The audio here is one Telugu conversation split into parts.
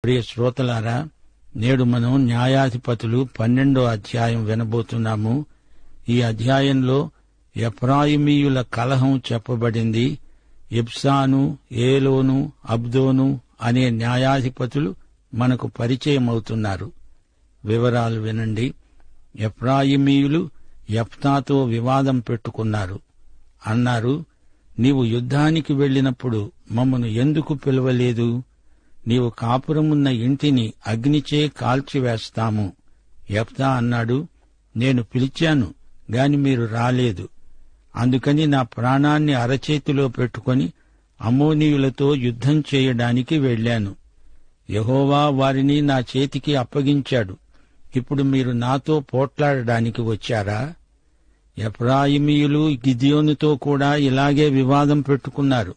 ప్రియ శ్రోతలారా, నేడు మనం న్యాయాధిపతులు 12వ అధ్యాయం వినబోతున్నాము. ఈ అధ్యాయంలో ఎఫ్రాయిమీయుల కలహం చెప్పబడింది. ఇబ్సాను, ఏలోను, అబ్దోను అనే న్యాయాధిపతులు మనకు పరిచయమవుతున్నారు. వివరాలు వినండి. ఎఫ్రాయిమీయులు యెఫ్తాతో వివాదం పెట్టుకున్నారు. అన్నారు, నీవు యుద్ధానికి వెళ్లినప్పుడు మమ్మను ఎందుకు పిలవలేదు? నీవు కాపురమున్న ఇంటిని అగ్నిచే కాల్చివేస్తాము. యెఫ్తా అన్నాడు, నేను పిలిచాను గాని మీరు రాలేదు. అందుకని నా ప్రాణాన్ని అరచేతిలో పెట్టుకుని అమ్మోనీయులతో యుద్ధం చేయడానికి వెళ్లాను. యెహోవా వారిని నా చేతికి అప్పగించాడు. ఇప్పుడు మీరు నాతో పోట్లాడడానికి వచ్చారా? ఎఫ్రాయిమీయులు గిద్యోనుతో కూడా ఇలాగే వివాదం పెట్టుకున్నారు.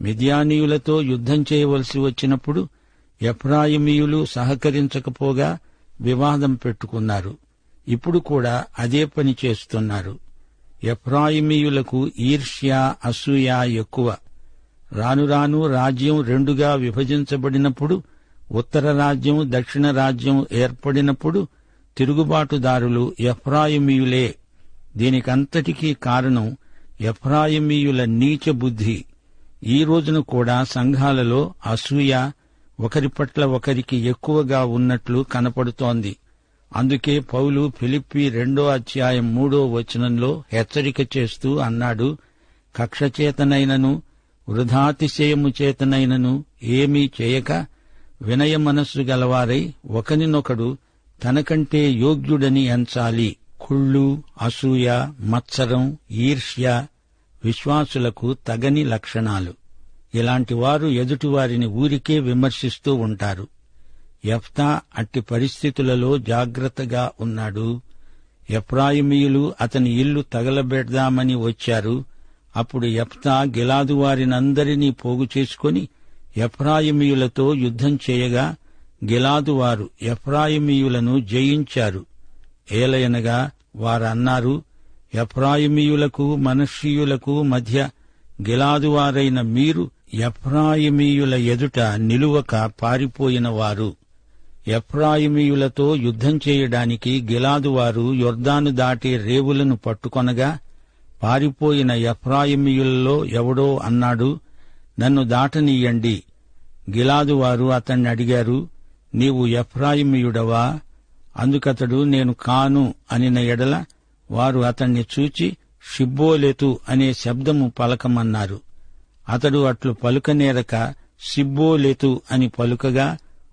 మిద్యానీయులతో యుద్ధం చేయవలసి వచ్చినప్పుడు ఎఫ్రాయిమీయులు సహకరించకపోగా వివాదం పెట్టుకున్నారు. ఇప్పుడు కూడా అదే పని చేస్తున్నారు. ఎఫ్రాయిమీయులకు ఈర్ష్య, అసూయ ఎక్కువ. రానురాను రాజ్యం రెండుగా విభజించబడినప్పుడు, ఉత్తర రాజ్యం, దక్షిణ రాజ్యం ఏర్పడినప్పుడు తిరుగుబాటుదారులు ఎఫ్రాయిమీయులే. దీనికంతటికీ కారణం ఎఫ్రాయిమీయుల నీచ బుద్ధి. ఈ రోజున కూడా సంఘాలలో అసూయ ఒకరి పట్ల ఒకరికి ఎక్కువగా ఉన్నట్లు కనపడుతోంది. అందుకే పౌలు ఫిలిప్పీ 2వ అధ్యాయం 3వ వచనంలో హెచ్చరిక చేస్తూ అన్నాడు, కక్షచేతనైనను వృథాతిశయము చేతనైనను ఏమీ చేయక వినయ మనస్సు గలవారై ఒకనినొకడు తనకంటే యోగ్యుడని ఎంచాలి. కుళ్ళు, అసూయ, మత్సరం, ఈర్ష్య విశ్వాసులకు తగని లక్షణాలు. ఇలాంటి వారు ఎదుటివారిని ఊరికే విమర్శిస్తూ ఉంటారు. యెఫ్తా అట్టి పరిస్థితులలో జాగ్రత్తగా ఉన్నాడు. ఎఫ్రాయిమీయులు అతని ఇల్లు తగలబెడదామని వచ్చారు. అప్పుడు యెఫ్తా గిలాదు వారినందరినీ పోగు చేసుకుని ఎఫ్రాయిమీయులతో యుద్ధం చేయగా గిలాదు వారు ఎఫ్రాయిమీయులను జయించారు. ఏలయనగా వారన్నారు, ఎఫ్రాయిమీయులకు మనష్షీయులకు మధ్య గిలాదువారైన మీరు ఎఫ్రాయిమీయుల ఎదుట నిలువక పారిపోయిన వారు. ఎఫ్రాయిమీయులతో యుద్ధం చేయడానికి గిలాదువారు యొర్దాను దాటి రేవులను పట్టుకొనగా పారిపోయిన ఎఫ్రాయిమీయులలో ఎవడో అన్నాడు, నన్ను దాటనీయండి. గిలాదువారు అతన్ని అడిగారు, నీవు ఎఫ్రాయిమీయుడవా? అందుకతడు నేను కాను అనిన ఎడల వారు అతన్ని చూచి షిబ్బోలెతు అనే శబ్దము పలకమన్నారు. అతడు అట్లు పలుకనేరక సిబ్బోలెతు అని పలుకగా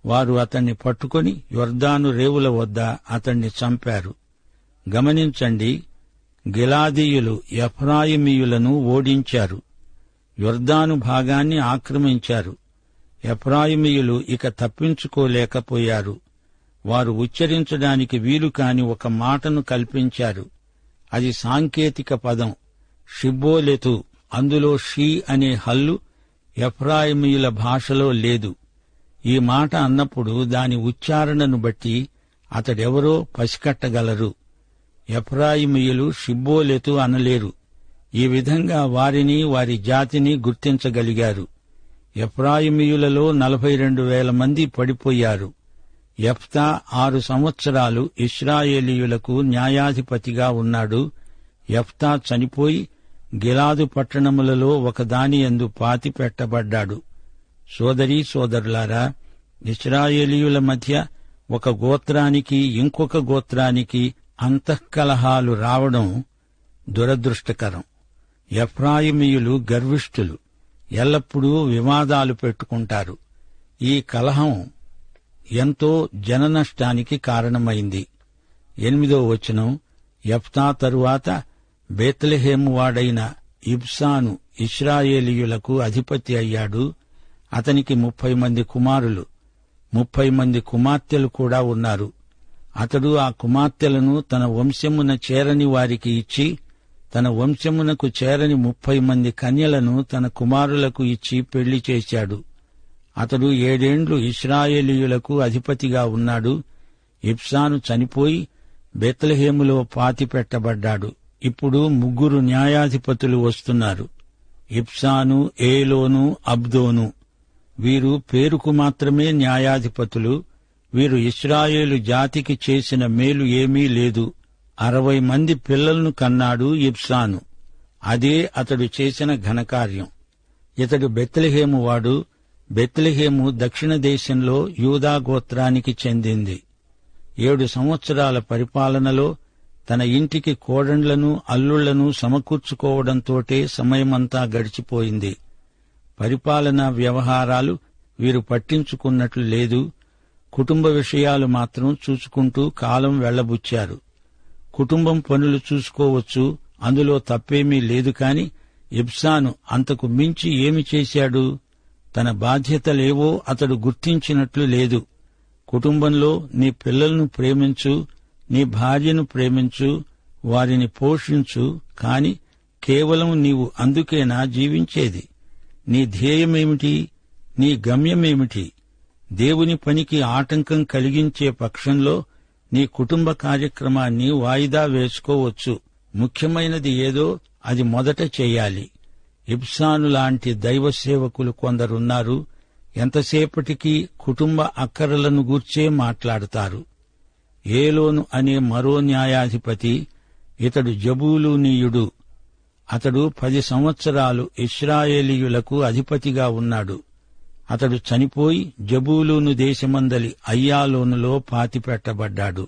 వారు అతన్ని పట్టుకొని యొర్దాను రేవుల వద్ద అతన్ని చంపారు. గమనించండి, గిలాదీయులు ఎఫ్రాయిమీయులను ఓడించారు. యొర్దాను భాగాన్ని ఆక్రమించారు. ఎఫ్రాయిమీయులు ఇక తప్పించుకోలేకపోయారు. వారు ఉచ్చరించడానికి వీలు కాని ఒక మాటను కల్పించారు. అది సాంకేతిక పదం, షిబ్బోలెతు. అందులో షీ అనే హల్లు ఎఫ్రాయిమీయుల భాషలో లేదు. ఈ మాట అన్నప్పుడు దాని ఉచ్చారణను బట్టి అతడెవరో పసికట్టగలరు. ఎఫ్రాయిమీయులు షిబ్బోలెతు అనలేరు. ఈ విధంగా వారిని, వారి జాతిని గుర్తించగలిగారు. ఎఫ్రాయిమీయులలో 42,000 మంది పడిపోయారు. యెఫ్తా 6 సంవత్సరాలు ఇశ్రాయేలీయులకు న్యాయాధిపతిగా ఉన్నాడు. యెఫ్తా చనిపోయి గిలాదు పట్టణములలో ఒకదాని యందు పాతిపెట్టబడ్డాడు. సోదరీ సోదరులారా, ఇశ్రాయేలీయుల మధ్య ఒక గోత్రానికి ఇంకొక గోత్రానికి అంతఃకలహాలు రావడం దురదృష్టకరం. ఎఫ్రాయిమీయులు గర్విష్ఠులు, ఎల్లప్పుడూ వివాదాలు పెట్టుకుంటారు. ఈ కలహం ఎంతో జననష్టానికి కారణమైంది. 8వ వచనం, యెఫ్తా తరువాత బేత్లెహేము వాడైన ఇబ్సాను ఇశ్రాయేలీయులకు అధిపతి అయ్యాడు. అతనికి 30 మంది కుమారులు, 30 మంది కుమార్తెలు కూడా ఉన్నారు. అతడు ఆ కుమార్తెలను తన వంశమున చేరని వారికి ఇచ్చి, తన వంశమునకు చేరని 30 మంది కన్యలను తన కుమారులకు ఇచ్చి పెళ్లి చేశాడు. అతడు 7 ఏండ్లు ఇశ్రాయేలీయులకు అధిపతిగా ఉన్నాడు. ఇబ్సాను చనిపోయి బేత్లెహేములో పాతిపెట్టబడ్డాడు. ఇప్పుడు 3 న్యాయాధిపతులు వస్తున్నారు, ఇబ్సాను, ఏలోను, అబ్దోను. వీరు పేరుకు మాత్రమే న్యాయాధిపతులు. వీరు ఇశ్రాయేలు జాతికి చేసిన మేలు ఏమీ లేదు. 60 మంది పిల్లలను కన్నాడు ఇబ్సాను. అదే అతడు చేసిన ఘనకార్యం. ఇతడు బెత్లెహేము వాడు. బెత్లెహేము దక్షిణ దేశంలో యూదా గోత్రానికి చెందింది. 7 సంవత్సరాల పరిపాలనలో తన ఇంటికి కోడండ్లను అల్లుళ్లను సమకూర్చుకోవడంతోటే సమయమంతా గడిచిపోయింది. పరిపాలనా వ్యవహారాలు వీరు పట్టించుకున్నట్లు లేదు. కుటుంబ విషయాలు మాత్రం చూసుకుంటూ కాలం వెళ్లబుచ్చారు. కుటుంబం పనులు చూసుకోవచ్చు, అందులో తప్పేమీ లేదు. కాని ఇబ్సాను అంతకు మించి ఏమి చేశాడు? తన బాధ్యతలేవో అతడు గుర్తించినట్లు లేదు. కుటుంబంలో నీ పిల్లలను ప్రేమించు, నీ భార్యను ప్రేమించు, వారిని పోషించు. కాని కేవలం నీవు అందుకేనా జీవించేది? నీ ధ్యేయమేమిటి? నీ గమ్యమేమిటి? దేవుని పనికి ఆటంకం కలిగించే పక్షంలో నీ కుటుంబ కార్యక్రమాన్ని వాయిదా వేసుకోవచ్చు. ముఖ్యమైనది ఏదో అది మొదట చెయ్యాలి. ఇబ్సాను లాంటి దైవ సేవకులు కొందరున్నారు. ఎంతసేపటికి కుటుంబ అక్కరలను గూర్చే మాట్లాడతారు. ఏలోను అనే మరో న్యాయాధిపతి, ఇతడు జబూలూనీయుడు. అతడు 10 సంవత్సరాలు ఇశ్రాయేలీయులకు అధిపతిగా ఉన్నాడు. అతడు చనిపోయి జబూలూను దేశమందలి అయ్యాలోనులో పాతిపెట్టబడ్డాడు.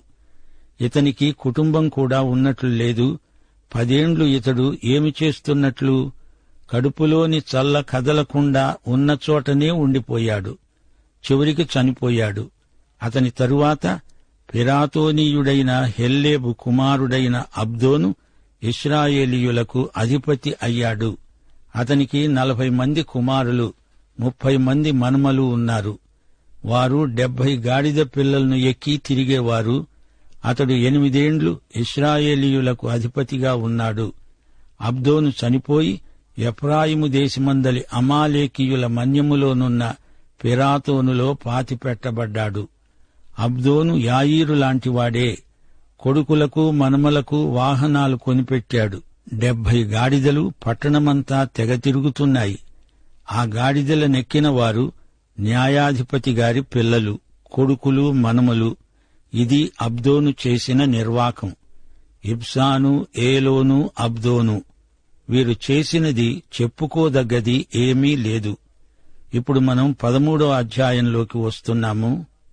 ఇతనికి కుటుంబం కూడా ఉన్నట్లు లేదు. 10 ఏండ్లు ఇతడు ఏమి చేస్తున్నట్లు? కడుపులోని చల్ల కదలకుండా ఉన్నచోటనే ఉండిపోయాడు. చివరికి చనిపోయాడు. అతని తరువాత పిరాతోనీయుడైన హెల్లేబు కుమారుడైన అబ్దోను ఇశ్రాయేలీయులకు అధిపతి అయ్యాడు. అతనికి 40 మంది కుమారులు, 30 మంది మనుమలు ఉన్నారు. వారు 70 గాడిద పిల్లలను ఎక్కి తిరిగేవారు. అతడు 8 ఏండ్లు ఇశ్రాయేలీయులకు అధిపతిగా ఉన్నాడు. అబ్దోను చనిపోయి ఎఫ్రాయిము దేశమందలి అమాలేకీయుల మన్యములోనున్న పిరాతోనులో పాతిపెట్టబడ్డాడు. అబ్దోను యాయీరు లాంటివాడే. కొడుకులకు మనుమలకు వాహనాలు కొనిపెట్టాడు. 70 గాడిదలు పట్టణమంతా తెగ తిరుగుతున్నాయి. ఆ గాడిదలనెక్కిన వారు న్యాయాధిపతి గారి పిల్లలు, కొడుకులు, మనుమలు. ఇది అబ్దోను చేసిన నిర్వాకం. ఇబ్సాను, ఏలోను, అబ్దోను వీరు చేసినది చెప్పుకోదగ్గది ఏమీ లేదు. ఇప్పుడు మనం 13వ అధ్యాయంలోకి వస్తున్నాము.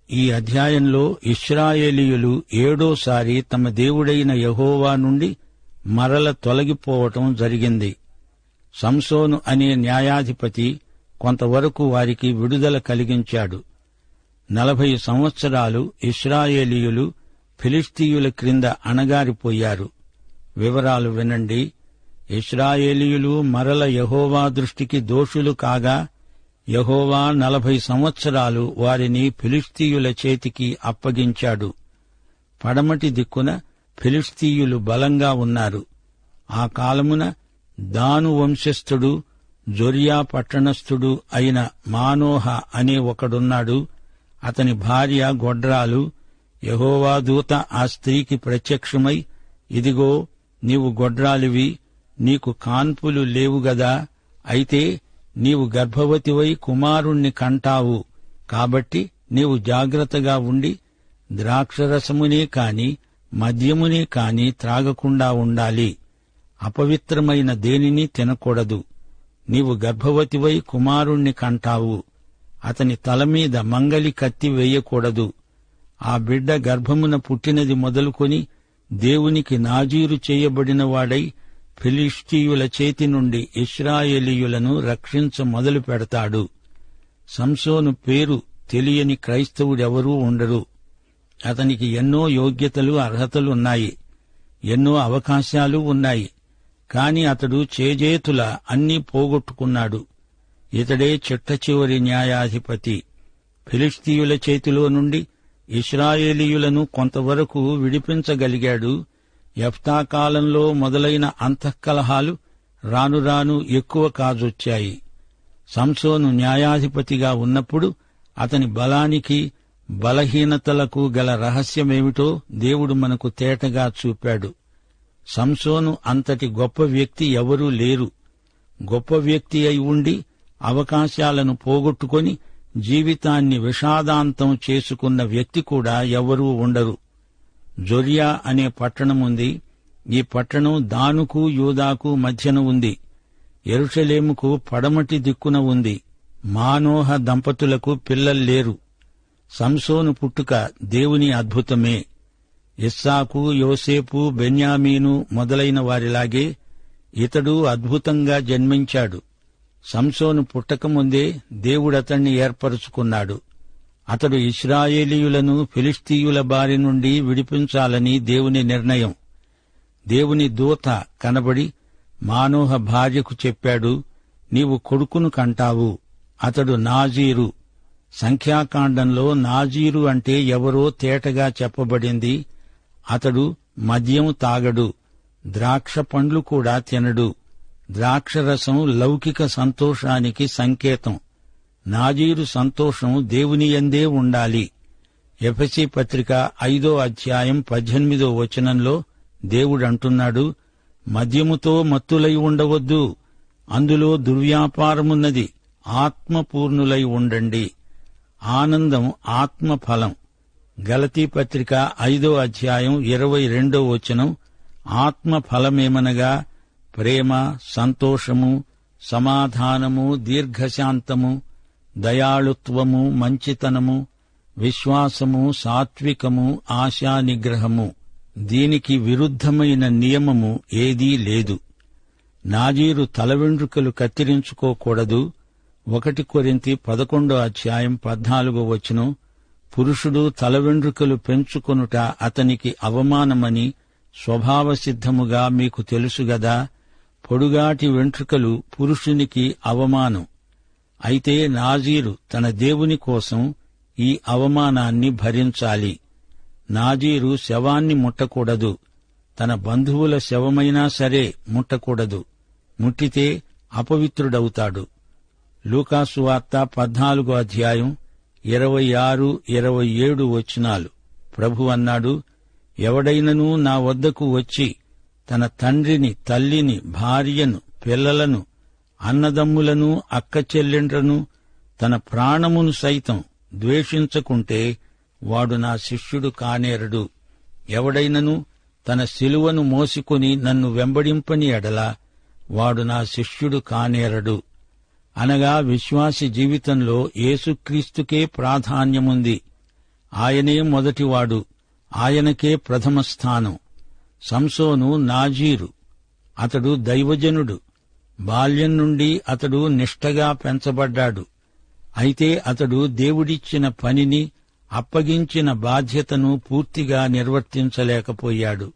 ఈ అధ్యాయంలో ఇశ్రాయేలీయులు 7ఓసారి తమ దేవుడైన యెహోవా నుండి మరల తొలగిపోవటం జరిగింది. సంసోను అనే న్యాయాధిపతి కొంతవరకు వారికి విడుదల కలిగించాడు. 40 సంవత్సరాలు ఇశ్రాయేలీయులు ఫిలిష్తీయుల క్రింద అణగారిపోయారు. వివరాలు వినండి. ఇశ్రాయేలీయులు మరల యెహోవా దృష్టికి దోషులు కాగా, యెహోవా 40 సంవత్సరాలు వారిని ఫిలిష్తీయుల చేతికి అప్పగించాడు. పడమటి దిక్కున ఫిలిష్తీయులు బలంగా ఉన్నారు. ఆ కాలమున దాను వంశస్థుడు, జొర్యా పట్టణస్థుడు అయిన మానోహ అనే ఒకడున్నాడు. అతని భార్య గొడ్రాలు. యెహోవా దూత ఆ స్త్రీకి ప్రత్యక్షమై, ఇదిగో నీవు గొడ్రాలివి, నీకు కాన్పులు లేవు గదా, అయితే నీవు గర్భవతివై కుమారుణ్ణి కంటావు. కాబట్టి నీవు జాగ్రత్తగా ఉండి ద్రాక్షరసమునే కాని మద్యమునే కాని త్రాగకుండా ఉండాలి. అపవిత్రమైన దేనిని తినకూడదు. నీవు గర్భవతివై కుమారుణ్ణి కంటావు. అతని తలమీద మంగలి కత్తి వేయకూడదు. ఆ బిడ్డ గర్భమున పుట్టినది మొదలుకొని దేవునికి నాజీరు చేయబడినవాడై ఫిలిష్తీయుల చేతి నుండి ఇశ్రాయేలీయులను రక్షించ మొదలు పెడతాడు. సంసోను పేరు తెలియని క్రైస్తవుడెవరూ ఉండరు. అతనికి ఎన్నో యోగ్యతలు, అర్హతలున్నాయి. ఎన్నో అవకాశాలు ఉన్నాయి. కాని అతడు చేజేతుల అన్నీ పోగొట్టుకున్నాడు. ఇతడే చిట్టచివరి న్యాయాధిపతి. ఫిలిష్తీయుల చేతిలో నుండి ఇశ్రాయేలీయులను కొంతవరకు విడిపించగలిగాడు. యెఫ్తా కాలంలో మొదలైన అంతఃకలహాలు రానురాను ఎక్కువ కాజొచ్చాయి. సంసోను న్యాయాధిపతిగా ఉన్నప్పుడు అతని బలానికి, బలహీనతలకు గల రహస్యమేమిటో దేవుడు మనకు తేటగా చూపాడు. సంసోను అంతటి గొప్ప వ్యక్తి ఎవరూ లేరు. గొప్ప వ్యక్తి అయి ఉండి అవకాశాలను పోగొట్టుకొని జీవితాన్ని విషాదాంతం చేసుకున్న వ్యక్తి కూడా ఎవ్వరూ ఉండరు. జొర్యా అనే పట్టణముంది. ఈ పట్టణం దానుకు యూదాకు మధ్యన ఉంది. యెరూషలేముకు పడమటి దిక్కున ఉంది. మానోహ దంపతులకు పిల్లల్లేరు. సంసోను పుట్టుక దేవుని అద్భుతమే. ఇస్సాకు, యోసేపు, బెన్యామీను మొదలైన వారిలాగే ఇతడు అద్భుతంగా జన్మించాడు. సంసోను పుట్టకముందే దేవుడతణ్ణి ఏర్పరచుకున్నాడు. అతడు ఇశ్రాయేలీయులను ఫిలిష్తీయుల బారి నుండి విడిపించాలని దేవుని నిర్ణయం. దేవుని దూత కనబడి మానోహ భార్యకు చెప్పాడు, నీవు కొడుకును కంటావు. అతడు నాజీరు. సంఖ్యాకాండంలో నాజీరు అంటే ఎవరో తేటగా చెప్పబడింది. అతడు మద్యం తాగడు, ద్రాక్ష పండ్లు కూడా తినడు. ద్రాక్షరసం లౌకిక సంతోషానికి సంకేతం. నాజీరు సంతోషం దేవునియందే ఉండాలి. ఎఫెసీ పత్రిక 5:18 దేవుడంటున్నాడు, మద్యముతో మత్తులై ఉండవద్దు, అందులో దుర్వ్యాపారమున్నది, ఆత్మపూర్ణులై ఉండండి. ఆనందం ఆత్మఫలం. గలతీ పత్రిక 5:22 ఆత్మఫలమేమనగా ప్రేమ, సంతోషము, సమాధానము, దీర్ఘశాంతము, దయాళుత్వము, మంచితనము, విశ్వాసము, సాత్వికము, ఆశానిగ్రహము. దీనికి విరుద్ధమైన నియమము ఏదీ లేదు. నాజీరు తలవెండ్రుకలు కత్తిరించుకోకూడదు. 1 కొరింథీ 11:14 పురుషుడు తలవెండ్రుకలు పెంచుకొనుట అతనికి అవమానమని స్వభావసిద్ధముగా మీకు తెలుసుగదా. పొడుగాటి వెంట్రుకలు పురుషునికి అవమానం. అయితే నాజీరు తన దేవుని కోసం ఈ అవమానాన్ని భరించాలి. నాజీరు శవాన్ని ముట్టకూడదు. తన బంధువుల శవమైనా సరే ముట్టకూడదు. ముట్టితే అపవిత్రుడవుతాడు. లూకాసు వార్త 14:26-27 ప్రభు అన్నాడు, ఎవడైనను నా వద్దకు వచ్చి తన తండ్రిని, తల్లిని, భార్యను, పిల్లలను, అన్నదమ్ములను, అక్కచెల్లెండ్రను, తన ప్రాణమును సైతం ద్వేషించకుంటే వాడు నా శిష్యుడు కానేరడు. ఎవడైనను తన శిలువను మోసికొని నన్ను వెంబడింపని ఎడల వాడు నా శిష్యుడు కానేరడు. అనగా విశ్వాసి జీవితంలో యేసుక్రీస్తుకే ప్రాధాన్యముంది. ఆయనే మొదటివాడు, ఆయనకే ప్రథమ స్థానం. సంసోను నాజీరు. అతడు దైవజనుడు. బాల్యం నుండి అతడు నిష్ఠగా పెంచబడ్డాడు. అయితే అతడు దేవుడిచ్చిన పనిని, అప్పగించిన బాధ్యతను పూర్తిగా నిర్వర్తించలేకపోయాడు.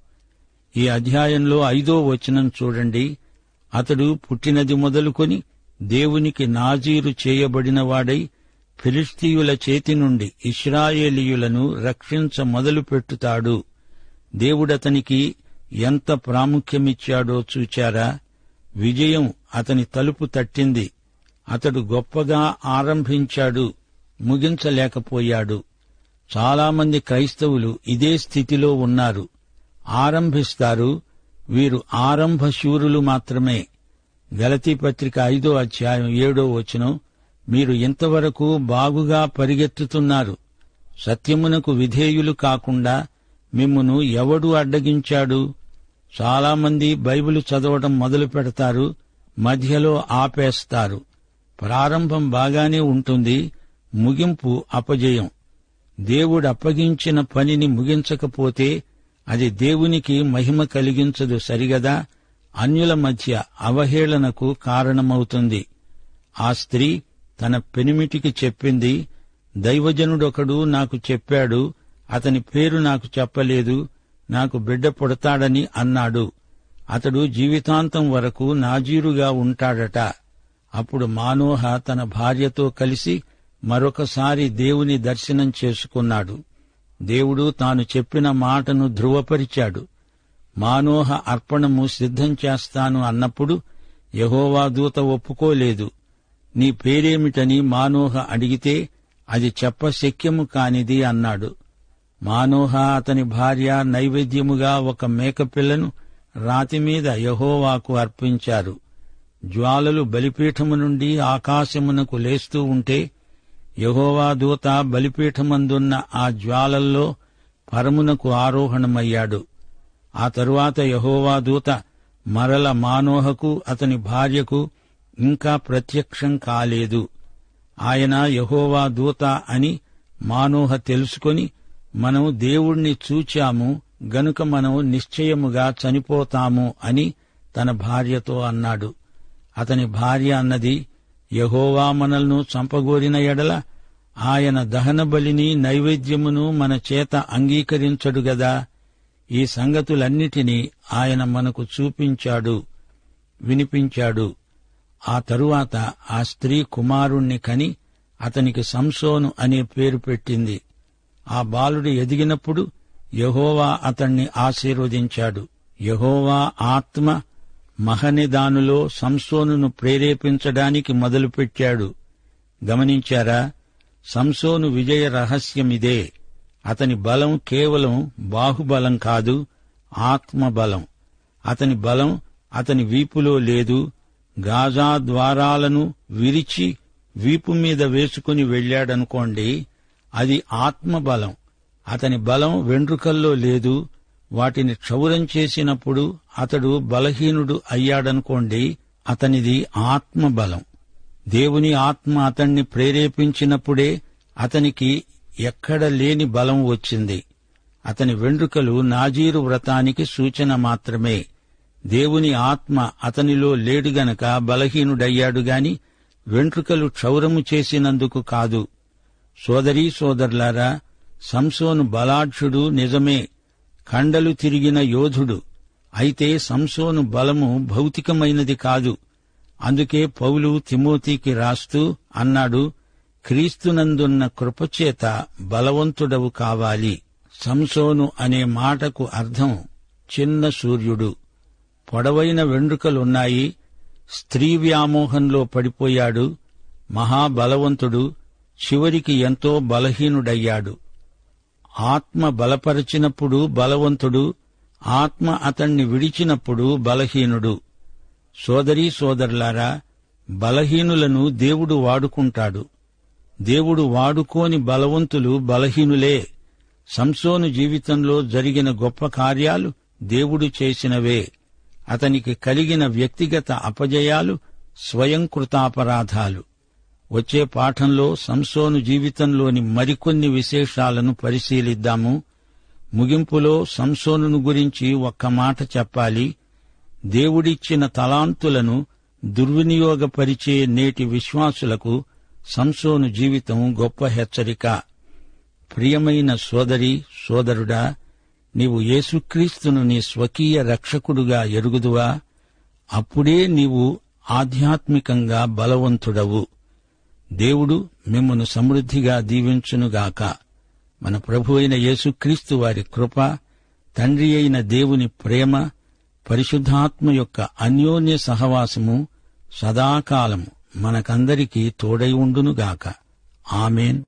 ఈ అధ్యాయంలో 5 చూడండి. అతడు పుట్టినది మొదలుకొని దేవునికి నాజీరు చేయబడినవాడై ఫిలిష్తీయుల చేతి నుండి ఇశ్రాయేలీయులను రక్షించ మొదలుపెట్టుతాడు. దేవుడతనికి ఎంత ప్రాముఖ్యమిచ్చాడో చూచారా? విజయం అతని తలుపు తట్టింది. అతడు గొప్పగా ఆరంభించాడు, ముగించలేకపోయాడు. చాలామంది క్రైస్తవులు ఇదే స్థితిలో ఉన్నారు. ఆరంభిస్తారు, వీరు ఆరంభశూరులు మాత్రమే. గలతీ పత్రిక 5:7 మీరు ఇంతవరకు బాగుగా పరిగెత్తుతున్నారు. సత్యమునకు విధేయులు కాకుండా మిమ్మును ఎవడు అడ్డగించాడు? చాలామంది బైబిలు చదవడం మొదలు పెడతారు, మధ్యలో ఆపేస్తారు. ప్రారంభం బాగానే ఉంటుంది, ముగింపు అపజయం. దేవుడప్పగించిన పనిని ముగించకపోతే అది దేవునికి మహిమ కలిగించదు సరిగదా. అన్యుల మధ్య అవహేళనకు కారణమవుతుంది. ఆ స్త్రీ తన పెనిమిటికి చెప్పింది, దైవజనుడొకడు నాకు చెప్పాడు, అతని పేరు నాకు చెప్పలేదు, నాకు బిడ్డ పుడతాడని అన్నాడు. అతడు జీవితాంతం వరకు నాజీరుగా ఉంటాడట. అప్పుడు మానోహ తన భార్యతో కలిసి మరొకసారి దేవుని దర్శనం చేసుకున్నాడు. దేవుడు తాను చెప్పిన మాటను ధృవపరిచాడు. మానోహ అర్పణము సిద్ధం చేస్తాను అన్నప్పుడు యెహోవా దూత ఒప్పుకోలేదు. నీ పేరేమిటని మానోహ అడిగితే అది చెప్పశక్యము కానిది అన్నాడు. మానోహ అతని భార్య నైవేద్యముగా ఒక మేకపిల్లను రాతిమీద యెహోవాకు అర్పించారు. జ్వాలలు బలిపీఠము నుండి ఆకాశమునకు లేస్తూ ఉంటే యెహోవా దూత బలిపీఠమందున్న ఆ జ్వాలల్లో పరమునకు ఆరోహణమయ్యాడు. ఆ తరువాత యెహోవా దూత మరల మానోహకు అతని భార్యకు ఇంకా ప్రత్యక్షం కాలేదు. ఆయన యెహోవా దూత అని మానోహ తెలుసుకొని, మనం దేవుణ్ణి చూచాము గనుక మనం నిశ్చయముగా చనిపోతాము అని తన భార్యతో అన్నాడు. అతని భార్య అన్నది, యెహోవా మనల్ని చంపగోరిన ఎడల ఆయన దహన బలిని నైవేద్యమును మన చేత అంగీకరించడు గదా. ఈ సంగతులన్నిటినీ ఆయన మనకు చూపించాడు, వినిపించాడు. ఆ తరువాత ఆ స్త్రీ కుమారుణ్ణి కని అతనికి సంసోను అనే పేరు పెట్టింది. ఆ బాలుడు ఎదిగినప్పుడు యెహోవా అతణ్ణి ఆశీర్వదించాడు. యెహోవా ఆత్మ మహనెదానులో సంసోనును ప్రేరేపించడానికి మొదలుపెట్టాడు. గమనించారా? సంసోను విజయ రహస్యమిదే. అతని బలం కేవలం బాహుబలం కాదు, ఆత్మబలం. అతని బలం అతని వీపులో లేదు. గాజా ద్వారాలను విరిచి వీపు మీద వేసుకుని వెళ్లాడనుకోండి, అది ఆత్మబలం. అతని బలం వెండ్రుకల్లో లేదు. వాటిని క్షౌరం చేసినప్పుడు అతడు బలహీనుడు అయ్యాడనుకోండి, అతనిది ఆత్మబలం. దేవుని ఆత్మ అతణ్ణి ప్రేరేపించినప్పుడే అతనికి ఎక్కడ లేని బలం వచ్చింది. అతని వెండ్రుకలు నాజీరు వ్రతానికి సూచన మాత్రమే. దేవుని ఆత్మ అతనిలో లేడు గనక బలహీనుడయ్యాడు గాని వెంట్రుకలు క్షౌరము చేసినందుకు కాదు. సోదరీ సోదరులారా, సంసోను బలాఢ్యుడు నిజమే, కండలు తిరిగిన యోధుడు. అయితే సంసోను బలము భౌతికమైనది కాదు. అందుకే పౌలు తిమోతికి రాస్తూ అన్నాడు, క్రీస్తునందున్న కృపచేత బలవంతుడవు కావాలి. సంసోను అనే మాటకు అర్థం చిన్న సూర్యుడు. పొడవైన వెండ్రుకలున్నాయి. స్త్రీ వ్యామోహంలో పడిపోయాడు. మహాబలవంతుడు. చివరికి ఎంతో బలహీనుడయ్యాడు. ఆత్మ బలపరచినప్పుడు బలవంతుడు, ఆత్మ అతణ్ణి విడిచినప్పుడు బలహీనుడు. సోదరీ సోదరులారా, బలహీనులను దేవుడు వాడుకుంటాడు. దేవుడు వాడుకోని బలవంతులు బలహీనులే. సంసోను జీవితంలో జరిగిన గొప్ప కార్యాలు దేవుడు చేసినవే. అతనికి కలిగిన వ్యక్తిగత అపజయాలు స్వయంకృతాపరాధాలు. వచ్చే పాఠంలో సంసోను జీవితంలోని మరికొన్ని విశేషాలను పరిశీలిద్దాము. ముగింపులో సంసోనును గురించి ఒక్క మాట చెప్పాలి. దేవుడిచ్చిన తలాంతులను దుర్వినియోగపరిచే నేటి విశ్వాసులకు సంసోను జీవితం గొప్ప హెచ్చరిక. ప్రియమైన సోదరీ సోదరుడా, నీవు యేసుక్రీస్తును నీ స్వకీయ రక్షకుడుగా ఎరుగుదువా? అప్పుడే నీవు ఆధ్యాత్మికంగా బలవంతుడవు. దేవుడు మిమ్మును సమృద్ధిగా దీవించునుగాక. మన ప్రభువైన యేసుక్రీస్తు వారి కృప, తండ్రి అయిన దేవుని ప్రేమ, పరిశుద్ధాత్మ యొక్క అన్యోన్య సహవాసము సదాకాలము మనకందరికీ తోడై ఉండునుగాక. ఆమేన్.